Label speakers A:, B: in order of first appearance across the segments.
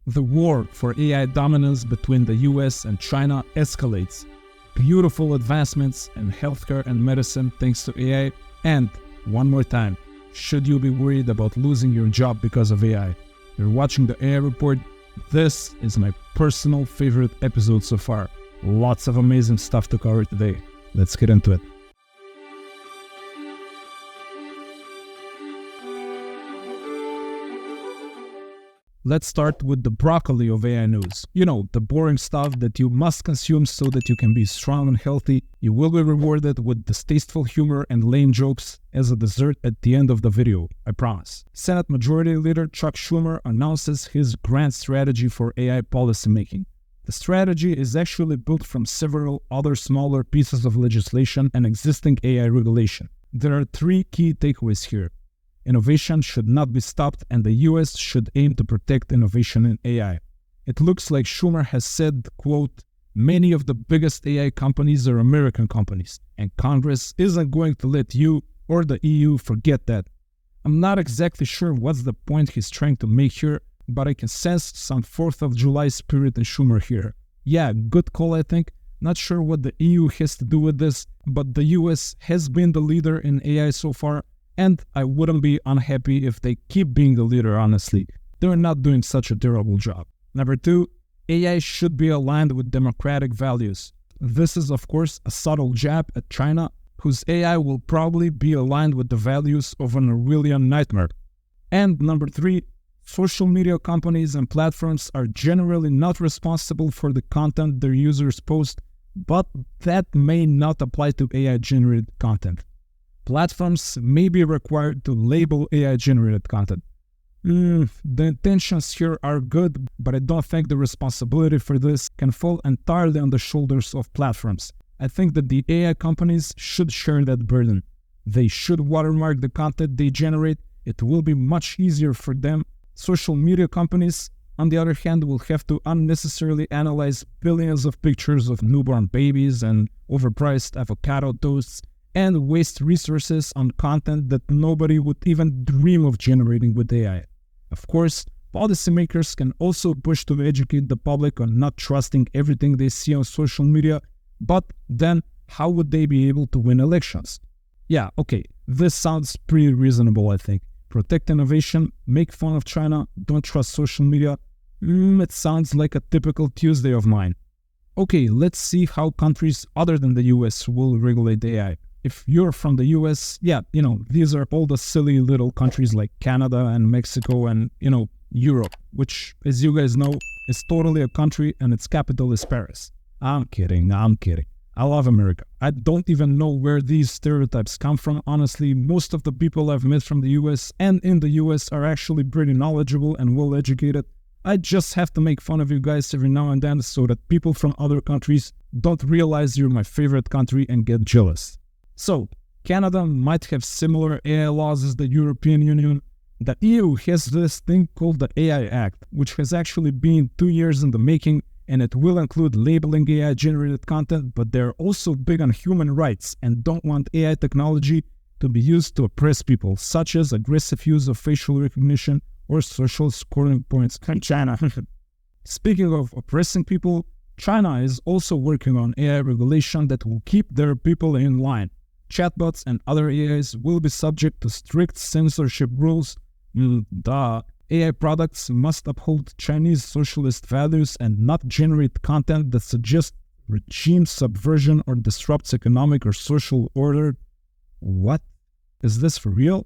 A: The war for AI dominance between the US and China escalates. Beautiful advancements in healthcare and medicine thanks to AI. And, one more time, should you be worried about losing your job because of AI? You're watching the AI Report. This is my personal favorite episode so far. Lots of amazing stuff to cover today. Let's get into it. Let's start with the broccoli of AI news. You know, the boring stuff that you must consume so that you can be strong and healthy. You will be rewarded with distasteful humor and lame jokes as a dessert at the end of the video, I promise. Senate Majority Leader Chuck Schumer announces his grand strategy for AI policymaking. The strategy is actually built from several other smaller pieces of legislation and existing AI regulation. There are three key takeaways here. Innovation should not be stopped, and the US should aim to protect innovation in AI. It looks like Schumer has said, quote, "Many of the biggest AI companies are American companies, and Congress isn't going to let you or the EU forget that." I'm not exactly sure what's the point he's trying to make here, but I can sense some 4th of July spirit in Schumer here. Yeah, good call, I think. Not sure what the EU has to do with this, but the US has been the leader in AI so far, and I wouldn't be unhappy if they keep being the leader, honestly. They're not doing such a terrible job. Number 2, AI should be aligned with democratic values. This is, of course, a subtle jab at China, whose AI will probably be aligned with the values of an Orwellian nightmare. And number 3, social media companies and platforms are generally not responsible for the content their users post, but that may not apply to AI-generated content. Platforms may be required to label AI-generated content. The intentions here are good, but I don't think the responsibility for this can fall entirely on the shoulders of platforms. I think that the AI companies should share that burden. They should watermark the content they generate. It will be much easier for them. Social media companies, on the other hand, will have to unnecessarily analyze billions of pictures of newborn babies and overpriced avocado toasts, and waste resources on content that nobody would even dream of generating with AI. Of course, policymakers can also push to educate the public on not trusting everything they see on social media, but then how would they be able to win elections? Yeah, okay, this sounds pretty reasonable, I think. Protect innovation, make fun of China, don't trust social media. It sounds like a typical Tuesday of mine. Okay, let's see how countries other than the US will regulate AI. If you're from the US, yeah, these are all the silly little countries like Canada and Mexico and, Europe, which, as you guys know, is totally a country and its capital is Paris. I'm kidding. I love America. I don't even know where these stereotypes come from. Honestly, most of the people I've met from the US and in the US are actually pretty knowledgeable and well educated. I just have to make fun of you guys every now and then so that people from other countries don't realize you're my favorite country and get jealous. So, Canada might have similar AI laws as the European Union. The EU has this thing called the AI Act, which has actually been 2 years in the making, and it will include labeling AI-generated content, but they're also big on human rights and don't want AI technology to be used to oppress people, such as aggressive use of facial recognition or social scoring points in China. Speaking of oppressing people, China is also working on AI regulation that will keep their people in line. Chatbots and other AIs will be subject to strict censorship rules. AI products must uphold Chinese socialist values and not generate content that suggests regime subversion or disrupts economic or social order. What? Is this for real?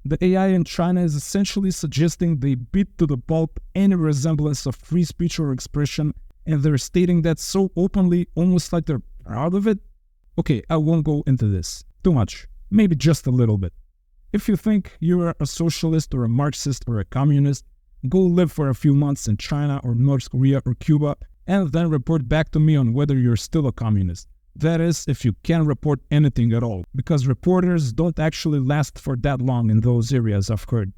A: The AI in China is essentially suggesting they beat to the pulp any resemblance of free speech or expression, and they're stating that so openly, almost like they're proud of it. Okay, I won't go into this too much, maybe just a little bit. If you think you're a socialist or a Marxist or a communist, go live for a few months in China or North Korea or Cuba and then report back to me on whether you're still a communist. That is, if you can report anything at all, because reporters don't actually last for that long in those areas, I've heard.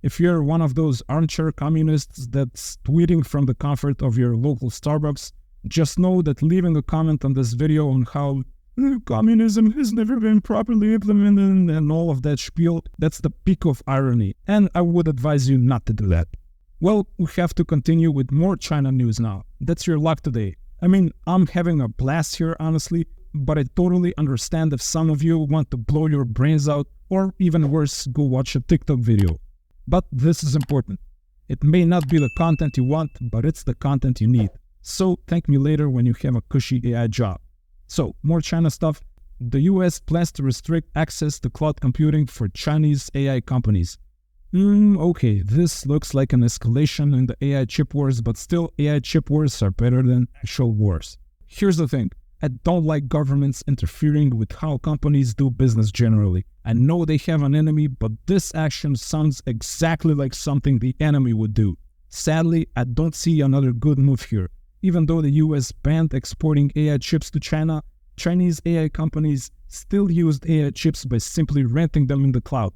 A: If you're one of those armchair communists that's tweeting from the comfort of your local Starbucks, just know that leaving a comment on this video on how communism has never been properly implemented and all of that spiel, that's the peak of irony, and I would advise you not to do that. Well, we have to continue with more China news now. That's your luck today. I mean, I'm having a blast here, honestly, but I totally understand if some of you want to blow your brains out, or even worse, go watch a TikTok video. But this is important. It may not be the content you want, but it's the content you need. So thank me later when you have a cushy AI job. So, more China stuff. The US plans to restrict access to cloud computing for Chinese AI companies. Okay, this looks like an escalation in the AI chip wars, but still AI chip wars are better than actual wars. Here's the thing. I don't like governments interfering with how companies do business generally. I know they have an enemy, but this action sounds exactly like something the enemy would do. Sadly, I don't see another good move here. Even though the US banned exporting AI chips to China, Chinese AI companies still used AI chips by simply renting them in the cloud,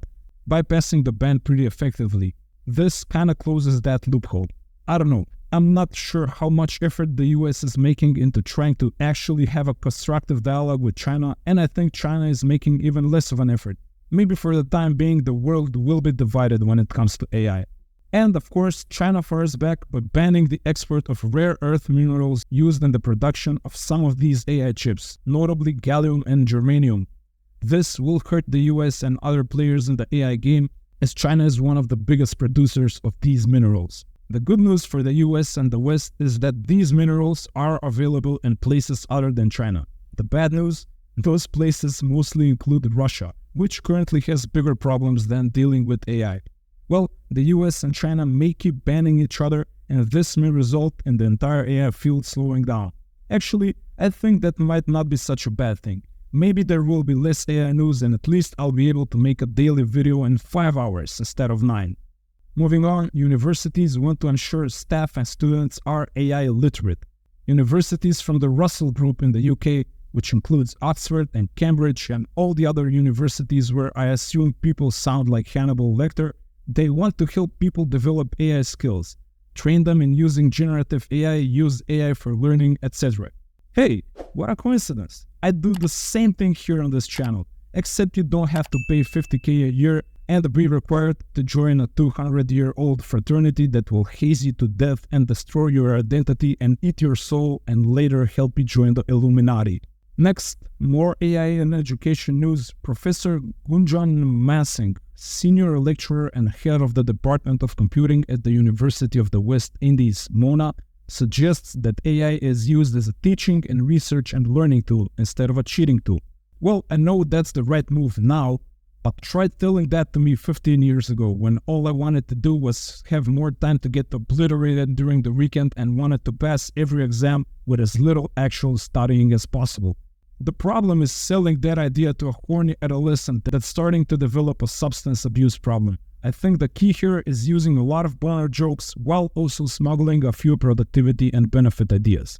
A: bypassing the ban pretty effectively. This kinda closes that loophole. I don't know. I'm not sure how much effort the US is making into trying to actually have a constructive dialogue with China, and I think China is making even less of an effort. Maybe for the time being, the world will be divided when it comes to AI. And of course, China fires back by banning the export of rare earth minerals used in the production of some of these AI chips, notably gallium and germanium. This will hurt the US and other players in the AI game, as China is one of the biggest producers of these minerals. The good news for the US and the West is that these minerals are available in places other than China. The bad news? Those places mostly include Russia, which currently has bigger problems than dealing with AI. Well, the US and China may keep banning each other, and this may result in the entire AI field slowing down. Actually, I think that might not be such a bad thing. Maybe there will be less AI news, and at least I'll be able to make a daily video in 5 hours instead of 9. Moving on, universities want to ensure staff and students are AI literate. Universities from the Russell Group in the UK, which includes Oxford and Cambridge and all the other universities where I assume people sound like Hannibal Lecter, they want to help people develop AI skills, train them in using generative AI, use AI for learning, etc. Hey, what a coincidence! I do the same thing here on this channel, except you don't have to pay $50K a year and be required to join a 200-year-old fraternity that will haze you to death and destroy your identity and eat your soul and later help you join the Illuminati. Next, more AI and education news. Professor Gunjan Masing, senior lecturer and head of the Department of Computing at the University of the West Indies, MONA, suggests that AI is used as a teaching and research and learning tool instead of a cheating tool. Well, I know that's the right move now, but try telling that to me 15 years ago when all I wanted to do was have more time to get obliterated during the weekend and wanted to pass every exam with as little actual studying as possible. The problem is selling that idea to a horny adolescent that's starting to develop a substance abuse problem. I think the key here is using a lot of banner jokes while also smuggling a few productivity and benefit ideas.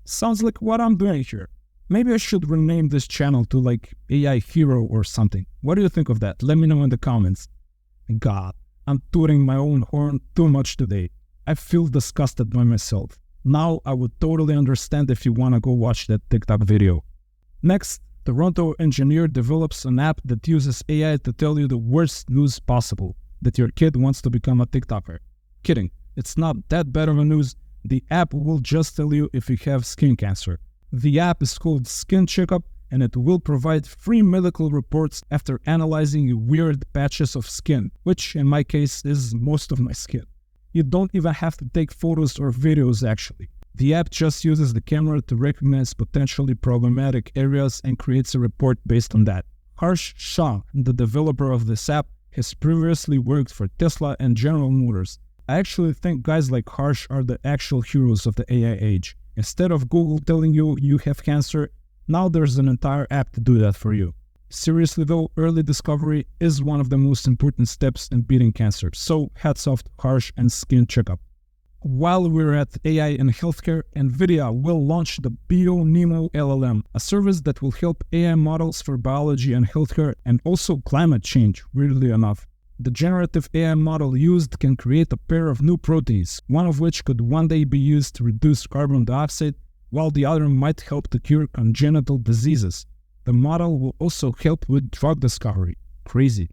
A: Sounds like what I'm doing here. Maybe I should rename this channel to like AI Hero or something. What do you think of that? Let me know in the comments. God, I'm tooting my own horn too much today. I feel disgusted by myself. Now I would totally understand if you want to go watch that TikTok video. Next, Toronto engineer develops an app that uses AI to tell you the worst news possible, that your kid wants to become a TikToker. Kidding, it's not that bad of a news. The app will just tell you if you have skin cancer. The app is called Skin Checkup, and it will provide free medical reports after analyzing weird patches of skin, which in my case is most of my skin. You don't even have to take photos or videos actually. The app just uses the camera to recognize potentially problematic areas and creates a report based on that. Harsh Shah, the developer of this app, has previously worked for Tesla and General Motors. I actually think guys like Harsh are the actual heroes of the AI age. Instead of Google telling you you have cancer, now there's an entire app to do that for you. Seriously though, early discovery is one of the most important steps in beating cancer, so hats off to Harsh and Skin Checkup. While we're at AI in healthcare, Nvidia will launch the BioNeMo LLM, a service that will help AI models for biology and healthcare and also climate change, weirdly enough. The generative AI model used can create a pair of new proteins, one of which could one day be used to reduce carbon dioxide, while the other might help to cure congenital diseases. The model will also help with drug discovery. Crazy.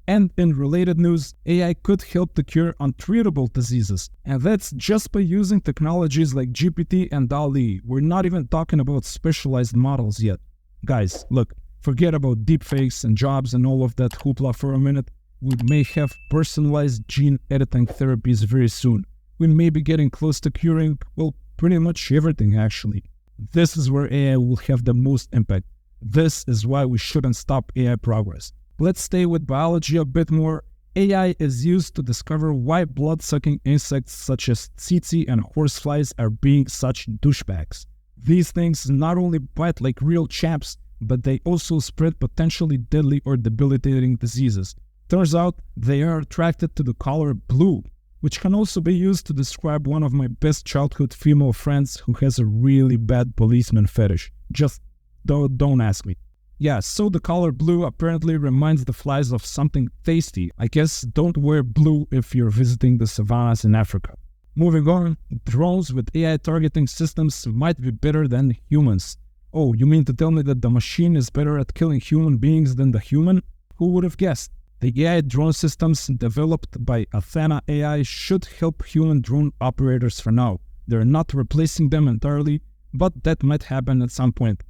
A: And in related news, AI could help to cure untreatable diseases. And that's just by using technologies like GPT and DALL-E. We're not even talking about specialized models yet. Guys, look, forget about deepfakes and jobs and all of that hoopla for a minute. We may have personalized gene editing therapies very soon. We may be getting close to curing, well, pretty much everything actually. This is where AI will have the most impact. This is why we shouldn't stop AI progress. Let's stay with biology a bit more. AI is used to discover why blood-sucking insects such as tsetse and horseflies are being such douchebags. These things not only bite like real champs, but they also spread potentially deadly or debilitating diseases. Turns out they are attracted to the color blue, which can also be used to describe one of my best childhood female friends who has a really bad policeman fetish. Just don't ask me. Yeah, so the color blue apparently reminds the flies of something tasty. I guess don't wear blue if you're visiting the savannas in Africa. Moving on, drones with AI targeting systems might be better than humans. Oh, you mean to tell me that the machine is better at killing human beings than the human? Who would have guessed? The AI drone systems developed by Athena AI should help human drone operators for now. They're not replacing them entirely, but that might happen at some point.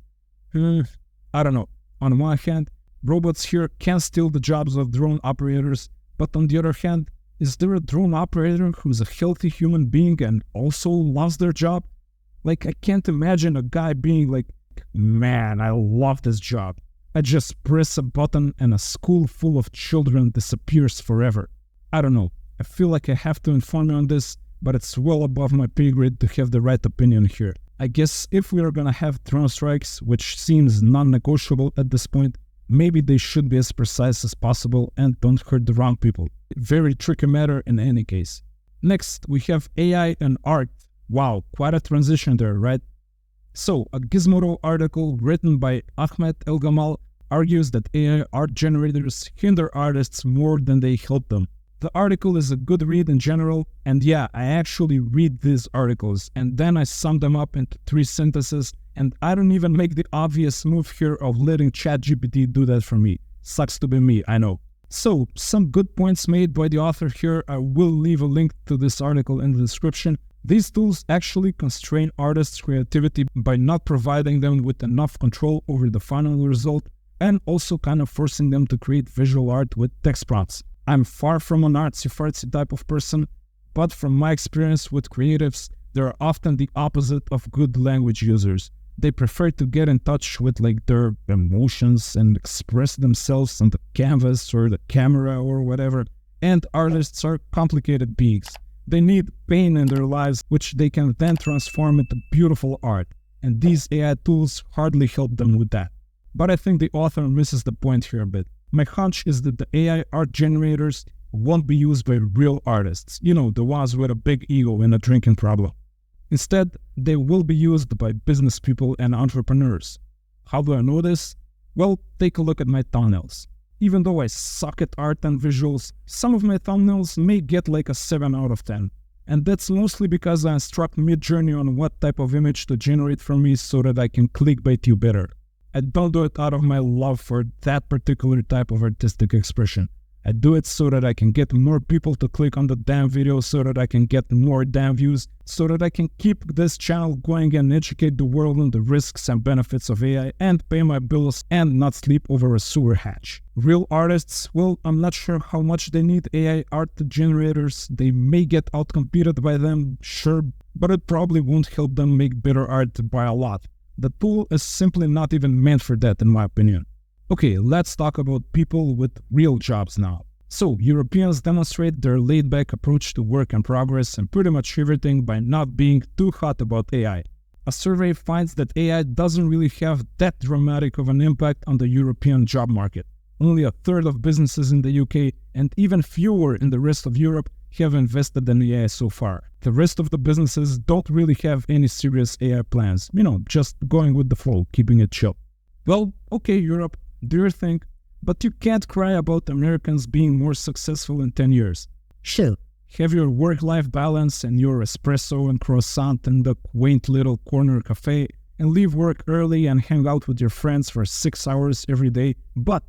A: I don't know. On one hand, robots here can steal the jobs of drone operators, but on the other hand, is there a drone operator who's a healthy human being and also loves their job? Like, I can't imagine a guy being like, man, I love this job. I just press a button and a school full of children disappears forever. I don't know. I feel like I have to inform you on this, but it's well above my pay grade to have the right opinion here. I guess if we are gonna have drone strikes, which seems non-negotiable at this point, maybe they should be as precise as possible and don't hurt the wrong people. Very tricky matter in any case. Next, we have AI and art. Wow, quite a transition there, right? So, a Gizmodo article written by Ahmed El-Gamal argues that AI art generators hinder artists more than they help them. The article is a good read in general, and yeah, I actually read these articles, and then I sum them up into 3 sentences, and I don't even make the obvious move here of letting ChatGPT do that for me. Sucks to be me, I know. So, some good points made by the author here. I will leave a link to this article in the description. These tools actually constrain artists' creativity by not providing them with enough control over the final result, and also kind of forcing them to create visual art with text prompts. I'm far from an artsy-fartsy type of person, but from my experience with creatives, they are often the opposite of good language users. They prefer to get in touch with like their emotions and express themselves on the canvas or the camera or whatever, and artists are complicated beings. They need pain in their lives, which they can then transform into beautiful art, and these AI tools hardly help them with that. But I think the author misses the point here a bit. My hunch is that the AI art generators won't be used by real artists, you know, the ones with a big ego and a drinking problem. Instead, they will be used by business people and entrepreneurs. How do I know this? Well, take a look at my thumbnails. Even though I suck at art and visuals, some of my thumbnails may get like a 7 out of 10. And that's mostly because I instruct Midjourney on what type of image to generate for me so that I can clickbait you better. I don't do it out of my love for that particular type of artistic expression. I do it so that I can get more people to click on the damn video, so that I can get more damn views, so that I can keep this channel going and educate the world on the risks and benefits of AI and pay my bills and not sleep over a sewer hatch. Real artists, well, I'm not sure how much they need AI art generators. They may get outcompeted by them, sure, but it probably won't help them make better art by a lot. The tool is simply not even meant for that, in my opinion. Okay, let's talk about people with real jobs now. So, Europeans demonstrate their laid-back approach to work and progress and pretty much everything by not being too hot about AI. A survey finds that AI doesn't really have that dramatic of an impact on the European job market. Only a third of businesses in the UK and even fewer in the rest of Europe have invested in AI so far. The rest of the businesses don't really have any serious AI plans. You know, just going with the flow, keeping it chill. Well, okay, Europe, do your thing, but you can't cry about Americans being more successful in 10 years. Sure, have your work-life balance and your espresso and croissant in the quaint little corner cafe, and leave work early and hang out with your friends for 6 hours every day, but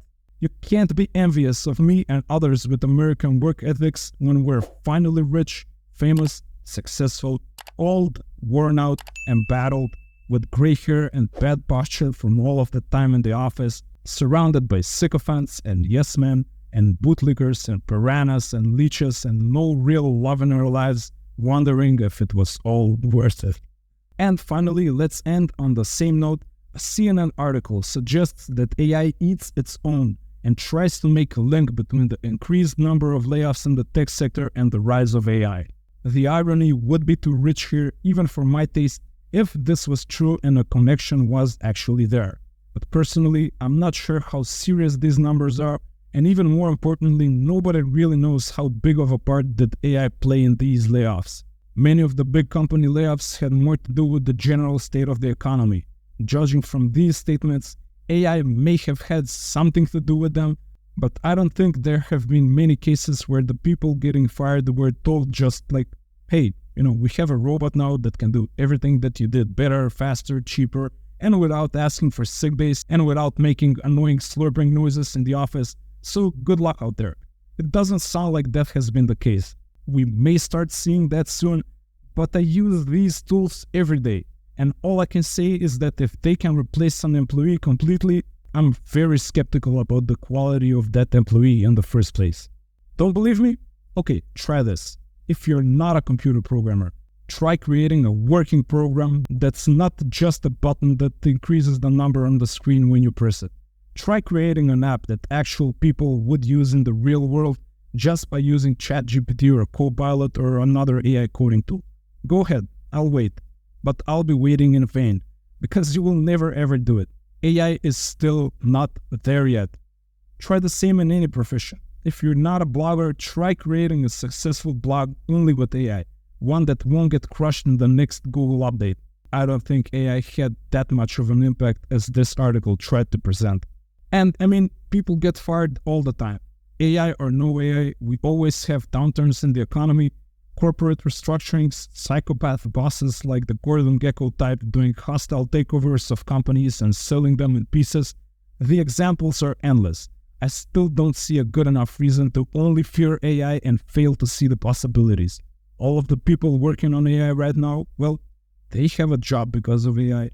A: You can't be envious of me and others with American work ethics when we're finally rich, famous, successful, old, worn out, embattled, with gray hair and bad posture from all of the time in the office, surrounded by sycophants and yes men and bootlickers and piranhas and leeches and no real love in our lives, wondering if it was all worth it. And finally, let's end on the same note. A CNN article suggests that AI eats its own and tries to make a link between the increased number of layoffs in the tech sector and the rise of AI. The irony would be too rich here, even for my taste, if this was true and a connection was actually there. But personally, I'm not sure how serious these numbers are, and even more importantly, nobody really knows how big of a part did AI play in these layoffs. Many of the big company layoffs had more to do with the general state of the economy. Judging from these statements, AI may have had something to do with them, but I don't think there have been many cases where the people getting fired were told just like, hey, we have a robot now that can do everything that you did better, faster, cheaper, and without asking for sick days and without making annoying slurping noises in the office. So good luck out there. It doesn't sound like that has been the case. We may start seeing that soon, but I use these tools every day. And all I can say is that if they can replace an employee completely, I'm very skeptical about the quality of that employee in the first place. Don't believe me? Okay, try this. If you're not a computer programmer, try creating a working program that's not just a button that increases the number on the screen when you press it. Try creating an app that actual people would use in the real world just by using ChatGPT or Copilot or another AI coding tool. Go ahead, I'll wait. But I'll be waiting in vain, because you will never ever do it. AI is still not there yet. Try the same in any profession. If you're not a blogger, try creating a successful blog only with AI, one that won't get crushed in the next Google update. I don't think AI had that much of an impact as this article tried to present. And people get fired all the time. AI or no AI, we always have downturns in the economy, corporate restructurings, psychopath bosses like the Gordon Gekko type doing hostile takeovers of companies and selling them in pieces. The examples are endless. I still don't see a good enough reason to only fear AI and fail to see the possibilities. All of the people working on AI right now, well, they have a job because of AI.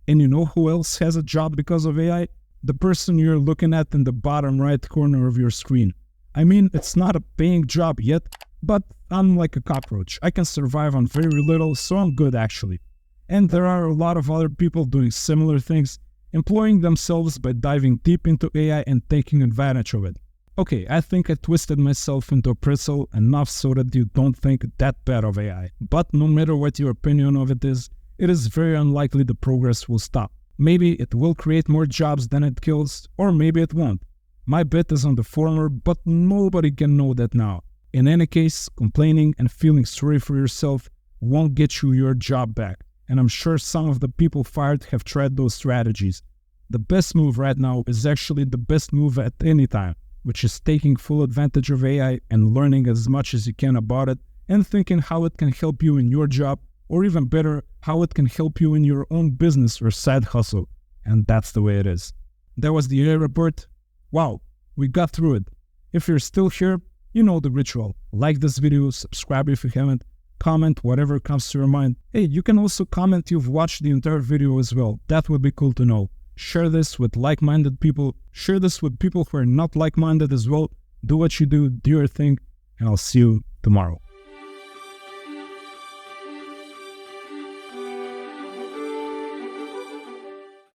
A: And you know who else has a job because of AI? The person you're looking at in the bottom right corner of your screen. It's not a paying job yet, but I'm like a cockroach. I can survive on very little, so I'm good actually. And there are a lot of other people doing similar things, employing themselves by diving deep into AI and taking advantage of it. Okay, I think I twisted myself into a pretzel enough so that you don't think that bad of AI. But no matter what your opinion of it is very unlikely the progress will stop. Maybe it will create more jobs than it kills, or maybe it won't. My bet is on the former, but nobody can know that now. In any case, complaining and feeling sorry for yourself won't get you your job back, and I'm sure some of the people fired have tried those strategies. The best move right now is actually the best move at any time, which is taking full advantage of AI and learning as much as you can about it and thinking how it can help you in your job, or even better, how it can help you in your own business or side hustle. And that's the way it is. That was the AI report. Wow, we got through it. If you're still here, you know the ritual. Like this video, subscribe if you haven't, comment whatever comes to your mind. Hey, you can also comment you've watched the entire video as well. That would be cool to know. Share this with like-minded people. Share this with people who are not like-minded as well. Do what you do your thing, and I'll see you tomorrow.